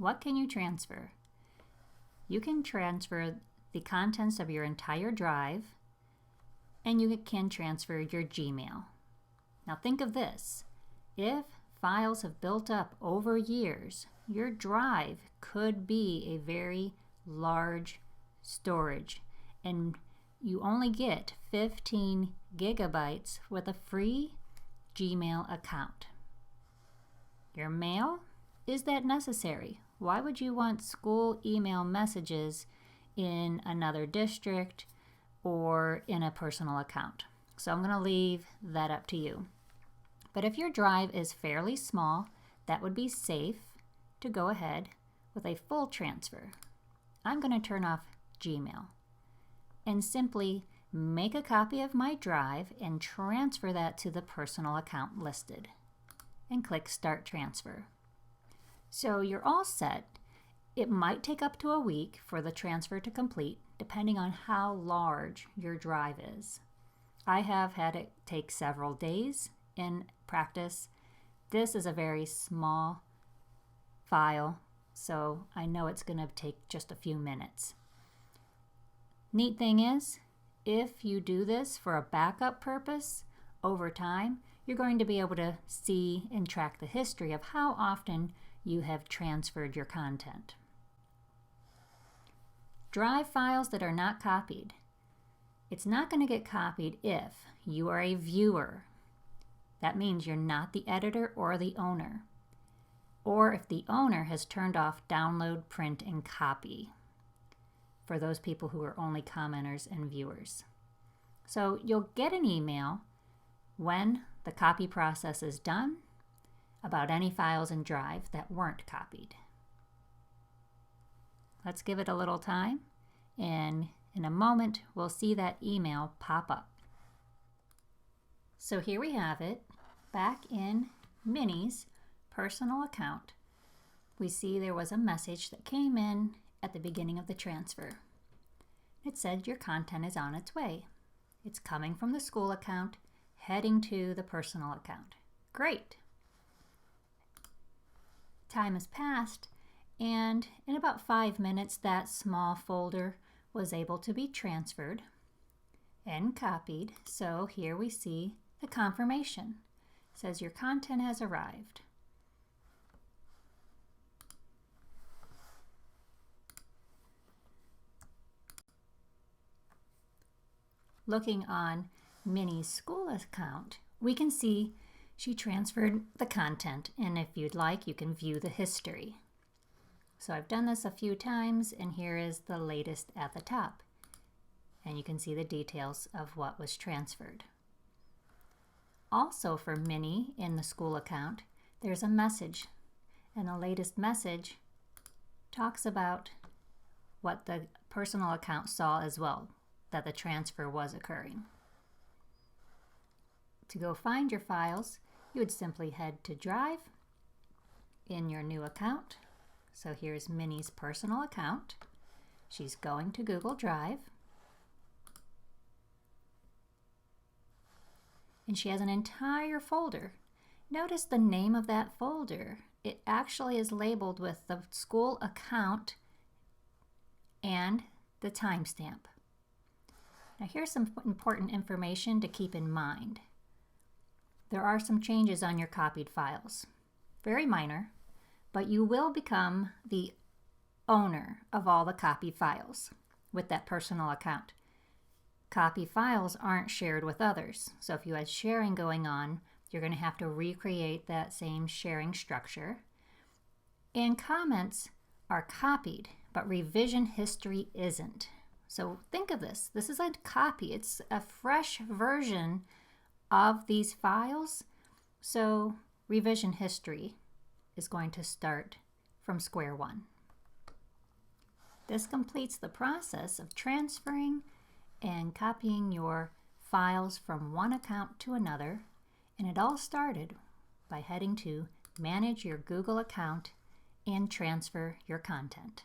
what can you transfer? You can transfer the contents of your entire drive, and you can transfer your Gmail. Now think of this. If files have built up over years, your drive could be a very large storage, and you only get 15 gigabytes with a free Gmail account. Your mail? Is that necessary? Why would you want school email messages in another district or in a personal account? So I'm going to leave that up to you. But if your drive is fairly small, that would be safe to go ahead with a full transfer. I'm going to turn off Gmail and simply make a copy of my drive and transfer that to the personal account listed, and click Start Transfer. So you're all set. It might take up to a week for the transfer to complete, depending on how large your drive is. I have had it take several days in practice. This is a very small file, so I know it's going to take just a few minutes. Neat thing is, if you do this for a backup purpose over time, you're going to be able to see and track the history of how often you have transferred your content. Drive files that are not copied. It's not going to get copied if you are a viewer. That means you're not the editor or the owner. Or if the owner has turned off download, print, and copy for those people who are only commenters and viewers. So you'll get an email when the copy process is done about any files in Drive that weren't copied. Let's give it a little time, and in a moment we'll see that email pop up. So here we have it, back in Minnie's personal account. We see there was a message that came in at the beginning of the transfer. It said your content is on its way. It's coming from the school account, heading to the personal account. Great! Time has passed, and in about 5 minutes that small folder was able to be transferred and copied. So here we see the confirmation. It says your content has arrived. Looking on Minnie's school account, we can see she transferred the content, and if you'd like, you can view the history. So I've done this a few times, and here is the latest at the top. And you can see the details of what was transferred. Also for Minnie in the school account, there's a message, and the latest message talks about what the personal account saw as well, that the transfer was occurring. To go find your files, you would simply head to Drive in your new account. So here's Minnie's personal account. She's going to Google Drive. And she has an entire folder. Notice the name of that folder. It actually is labeled with the school account and the timestamp. Now here's some important information to keep in mind. There are some changes on your copied files. Very minor, but you will become the owner of all the copied files with that personal account. Copy files aren't shared with others, so if you had sharing going on, you're going to have to recreate that same sharing structure. And comments are copied, but revision history isn't. So think of this. This is a copy. It's a fresh version of these files. So revision history is going to start from square one. This completes the process of transferring and copying your files from one account to another. And it all started by heading to Manage Your Google Account and transfer your content.